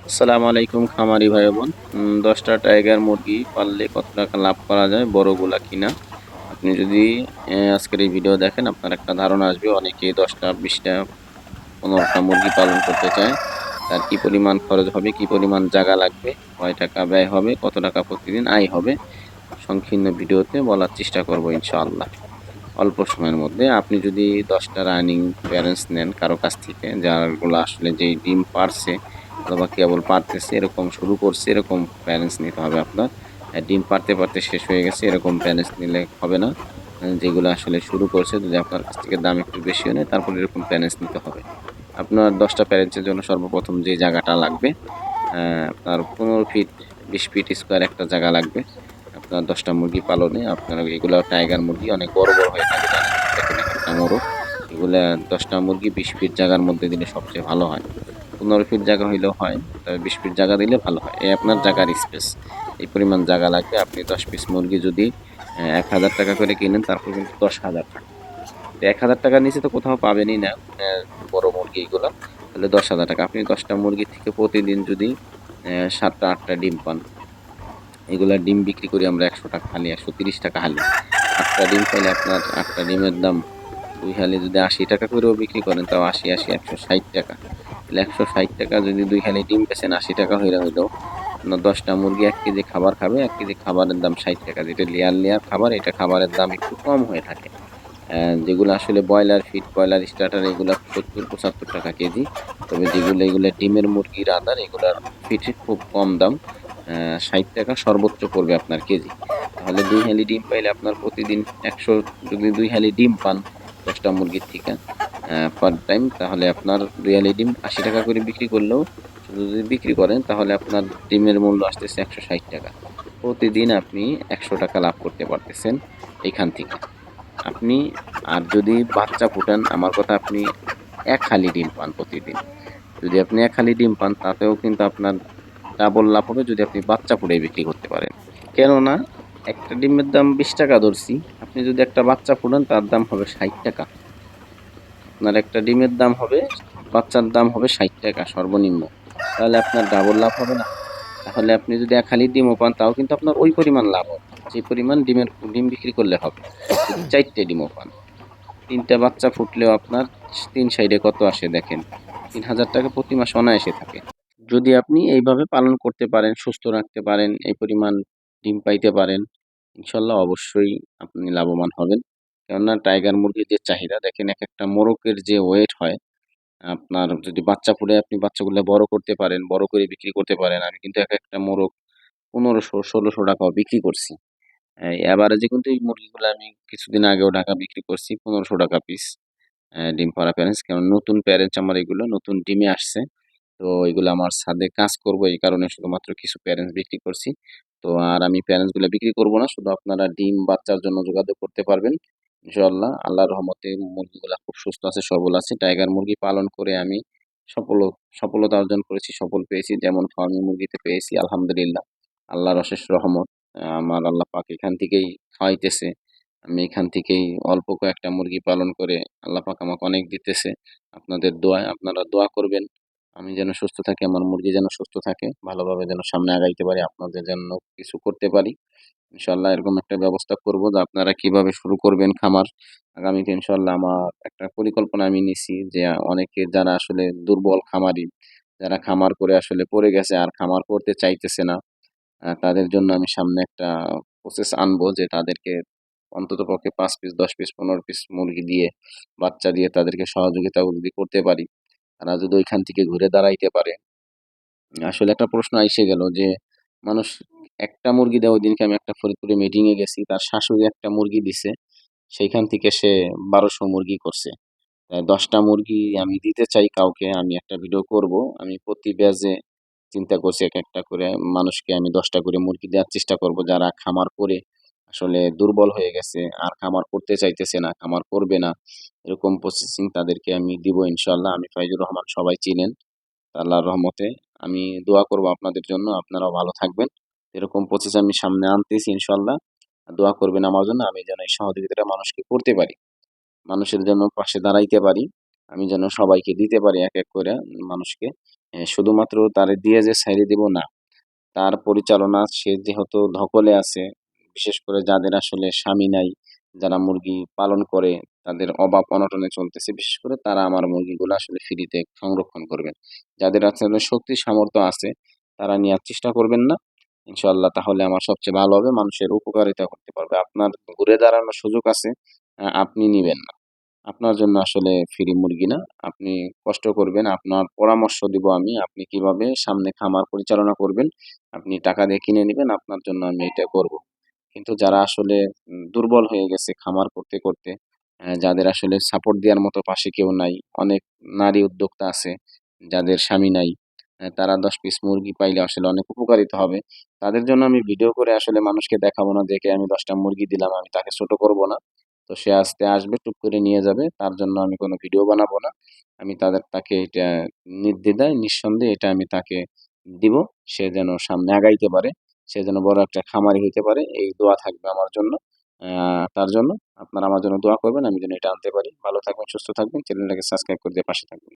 আসসালামু আলাইকুম খামারি ভাই বোন। ১০টা টাইগার মুরগি পাললে কত টাকা লাভ করা যায় বড়গুলা কিনা? আপনি যদি আজকের এই ভিডিও দেখেন আপনার একটা ধারণা আসবে। অনেকেই ১০টা, ২০টা, ১৫টা মুরগি পালন করতে চায়। তার কি পরিমাণ খরচ হবে, কি পরিমাণ জায়গা লাগবে, কয় টাকা ব্যয় হবে, কত টাকা প্রতিদিন আয় হবে? সংকীর্ণ ভিডিওতে বলার চেষ্টা করব ইনশাআল্লাহ। অল্প সময়ের মধ্যে আপনি যদি ১০টা রানিং প্যারেন্টস নেন কারো কাছ থেকে, যারগুলো আসলে যেই ডিম পাড়ছে অথবা কেবল পারতেছে, এরকম শুরু করছে, এরকম প্যারেন্টস নিতে হবে আপনার। ডিম পারতে শেষ হয়ে গেছে এরকম প্যারেন্টস নিলে হবে না। যেগুলো আসলে শুরু করছে, যদি আপনার কাছ থেকে দাম একটু বেশিও নেয় তারপর এরকম প্যারেন্টস নিতে হবে। আপনার ১০টা প্যারেন্টসের জন্য সর্বপ্রথম যে জায়গাটা লাগবে, আপনার ১৫ ফিট ২০ ফিট স্কোয়ার একটা জায়গা লাগবে। আপনার ১০টা মুরগি পালনে আপনার এগুলা টাইগার মুরগি অনেক বড় হয়ে থাকে, জানেন? দেখেন একেকটা মোরগ। এগুলা ১০টা মুরগি ২০ ফিট জায়গার মধ্যে দিলে সবচেয়ে ভালো হয়। ১৫ ফিট জায়গা হইলেও হয়, তবে ২০ ফিট জায়গা দিলে ভালো হয়। এই আপনার জায়গার স্পেস। এই পরিমাণ জায়গা লাগবে। আপনি ১০ পিস মুরগি যদি ৳১,০০০ করে কিনেন তারপর কিন্তু ৳১০,০০০। তো ৳১,০০০ নিচে তো কোথাও পাবেনই না অ্যা বড় মুরগি এগুলা। তাহলে ৳১০,০০০। আপনি ১০টা মুরগি থেকে প্রতিদিন যদি ৭টা ৮টা ডিম পান, এগুলা ডিম বিক্রি করি আমরা ৳১০০ হালি, ৳১৩০ হালি। ৮টা ডিম পাইলে আপনার ৮টা ডিমের দাম ২ হালি যদি ৳৮০ করেও বিক্রি করেন তাও ৮০, ৮০, ৳১৬০। তাহলে ৳১৬০ যদি ২ হালি ডিম বেচেন ৳৮০ হইলেও আপনার ১০টা মুরগি ১ কেজি খাবার খাবে। ১ কেজি খাবারের দাম ৳৬০। যেটা লেয়ার খাবার, এটা খাবারের দাম একটু কম হয়ে থাকে। যেগুলো আসলে ব্রয়লার ফিড, ব্রয়লার স্টার্টার এগুলা ৳৭০-৭৫ কেজি। তবে এগুলা ডিমের মুরগির আদার এগুলার ফিডের খুব কম দাম। ৳৬০ সর্বোচ্চ পড়বে আপনার কেজি। তাহলে ২ হালি ডিম পাইলে আপনার প্রতিদিন ১০০, যদি ২ হালি ডিম পান ১০টা মুরগির থেকে পার টাইম, তাহলে আপনার ২ হালি ডিম ৳৮০ করে বিক্রি করলেও, শুধু যদি বিক্রি করেন তাহলে আপনার ডিমের মূল্য আসতেছে ৳১৬০। প্রতিদিন আপনি ৳১০০ লাভ করতে পারতেছেন এইখান থেকে। আপনি আর যদি বাচ্চা ফোটান, আমার কথা, আপনি ১ হালি ডিম পান প্রতিদিন। যদি আপনি ১ হালি ডিম পান তাতেও কিন্তু আপনার ডাবল লাভ হবে যদি আপনি বাচ্চা ফুটাই বিক্রি করতে পারেন। কেননা একটা ডিমের দাম ৳২০ ধরছি। আপনি যদি একটা বাচ্চা ফোটান তার দাম হবে ৳৬০। আপনার একটা ডিমের দাম হবে, বাচ্চার দাম হবে ৳৬০ সর্বনিম্ন। তাহলে আপনার ডাবল লাভ হবে না? তাহলে আপনি যদি ১ হালি ডিমও পান তাও কিন্তু আপনার ওই পরিমাণ লাভ হবে। যে পরিমাণ ডিম বিক্রি করলে হবে। যদি ৪ টে ডিমও পান। ৩ টা বাচ্চা ফুটলেও আপনার ৩ সাইডে কত আসে দেখেন। ৳৩,০০০ প্রতি মাসে অনায়াসে থাকে। যদি আপনি এইভাবে পালন করতে পারেন, সুস্থ রাখতে পারেন, এই পরিমাণ ডিম পাইতে পারেন, ইনশাআল্লাহ অবশ্যই আপনি লাভবান হবেন। কেননা টাইগার মুরগির যে চাহিদা দেখেন, একেকটা মোরগের যে ওয়েট হয়, আপনার যদি বাচ্চা ফুটায় আপনি বাচ্চাগুলা বড় করতে পারেন, বড় করে বিক্রি করতে পারেন। আমি কিন্তু একেকটা মোরগ ৳১৫০০-১৬০০ বিক্রি করছি। এভারেজে কিন্তু এই মুরগিগুলা আমি কিছুদিন আগেও ঢাকা বিক্রি করছি ৳১৫০০ পিস। ডিম পাড়া প্যারেন্টস, কারণ নতুন প্যারেন্টস আমার এগুলো, নতুন ডিমে আসছে। তো এগুলো আমার ছাদে কাজ করব এই কারণে শুধুমাত্র কিছু প্যারেন্টস বিক্রি করছি। তো আর আমি প্যারেন্টস গুলা বিক্রি করব না। শুধু আপনারা ডিম বাচ্চার জন্য যোগাযোগ করতে পারবেন। ইনশাআল্লাহ আল্লাহর রহমতে মুরগিগুলা খুব সুস্থ আছে, সবল আছে। টাইগার মুরগি পালন করে আমি সফল সফলতা অর্জন করেছি, সফল পেয়েছি। যেমন ফার্মি মুরগিতে পেয়েছি আলহামদুলিল্লাহ। আল্লাহর অশেষ রহমত। আমার আল্লাহ পাক এখান থেকেই খাওয়াইতেছে। আমি এখান থেকেই অল্প কয়েকটা মুরগি পালন করে আল্লাহ পাক আমাকে অনেক দিতেছে। আপনাদের দোয়ায়, আপনারা দোয়া করবেন। আমি যেন সুস্থ থাকি, আমার মুরগি যেন সুস্থ থাকে, ভালোভাবে যেন সামনে আগাইতে পারি, আপনাদের জন্য কিছু করতে পারি। ইনশাআল্লাহ এরকম একটা ব্যবস্থা করব যে আপনারা কিভাবে শুরু করবেন খামার। আগামীতে ইনশাআল্লাহ আমার একটা পরিকল্পনা আমি নিছি যে অনেকে যারা আসলে দুর্বল খামারি, যারা খামার করে আসলে পড়ে গেছে আর খামার করতে চাইতেছে না, তাদের জন্য আমি সামনে একটা প্রসেস আনবো যে তাদেরকে অন্ততপক্ষে ৫ পিস, ১০ পিস, ১৫ পিস মুরগি দিয়ে, বাচ্চা দিয়ে তাদেরকে সহযোগিতা যদি করতে পারি, তারা যদি ওইখান থেকে ঘুরে দাঁড়াইতে পারে। আসলে একটা প্রশ্ন আইসে গেল যে মানুষ একটা মুরগি দেয়। ওইদিনকে আমি একটা ফরিদপুরে মিটিং এ গেছি। তার শাশুড়ি একটা মুরগি দিছে। সেইখান থেকে সে ১২০০ মুরগি করছে। ১০টা মুরগি আমি দিতে চাই কাউকে। আমি একটা ভিডিও করব। আমি প্রতি ব্যাচে চিন্তা করছি একেকটা করে মানুষকে আমি ১০টা করে মুরগি দেওয়ার চেষ্টা করব, যারা খামার করে আসলে দুর্বল হয়ে গেছে, আর খামার করতে চাইতেছে না, খামার করবে না। এরকম প্রসেসিং তাদেরকে আমি দিব ইনশাআল্লাহ। আমি ফাইজুর রহমান, সবাই চিনেন। আল্লাহর রহমতে আমি দোয়া করব আপনাদের জন্য। আপনারাও ভালো থাকবেন। এরকম প্রসেস আমি সামনে আনতেছি ইনশাআল্লাহ। দোয়া করবেন আমার জন্য। আমি যেন এই সহযোগিতাটা মানুষকে করতে পারি। মানুষের জন্য পাশে দাঁড়াইতে পারি। আমি যেন সবাইকে দিতে পারি এক করে মানুষকে। শুধুমাত্র তারে দিয়ে যে ছাইড়ে দিব না, তার পরিচালনা সে যেহেতু ধকলে আছে, বিশেষ করে যাদের আসলে স্বামী নাই, যারা মুরগি পালন করে, তাদের অভাব অনটনে চলতেছে, বিশেষ করে তারা আমার মুরগিগুলো আসলে ফ্রিতে সংরক্ষণ করবেন। যাদের আসলে শক্তি সামর্থ্য আছে তারা নেওয়ার চেষ্টা করবেন না, ইনশাল্লাহ তাহলে আমার সবচেয়ে ভালো হবে, মানুষের উপকারিতা করতে পারবে। আপনার ঘুরে দাঁড়ানোর সুযোগ আছে, আপনি নিবেন না। আপনার জন্য আসলে ফ্রি মুরগি না। আপনি কষ্ট করবেন, আপনার পরামর্শ দিব আমি। আপনি কিভাবে সামনে খামার পরিচালনা করবেন। আপনি টাকা দিয়ে কিনে নিবেন, আপনার জন্য আমি এটা করব। কিন্তু যারা আসলে দুর্বল হয়ে গেছে খামার করতে, করতে, যাদের আসলে সাপোর্ট দেওয়ার মতো পাশে কেউ নাই, অনেক নারী উদ্যোক্তা আছে যাদের স্বামী নাই, তারা ১০ পিস মুরগি পাইলে আসলে অনেক উপকারিত হবে। তাদের জন্য আমি ভিডিও করে আসলে মানুষকে দেখাবো না, দেখে আমি ১০ টা মুরগি দিলাম, আমি তাকে ছোট করব না। তো সে আসবে টুক করে নিয়ে যাবে। তার জন্য আমি কোনো ভিডিও বানাবো না। আমি তাকে এটা নির্দ্বিধায় নিঃসন্দেহে এটা আমি তাকে দিব। সে যেন সামনে আগাইতে পারে। সে যেন বড় একটা খামারি হইতে পারে। এই দোয়া থাকবে আমার জন্য। তার জন্য আপনারা আমার জন্য দোয়া করবেন। আমি যেন এটা আনতে পারি। ভালো থাকবেন, সুস্থ থাকবেন। চ্যানেলটাকে সাবস্ক্রাইব করে দিয়ে পাশে থাকবেন।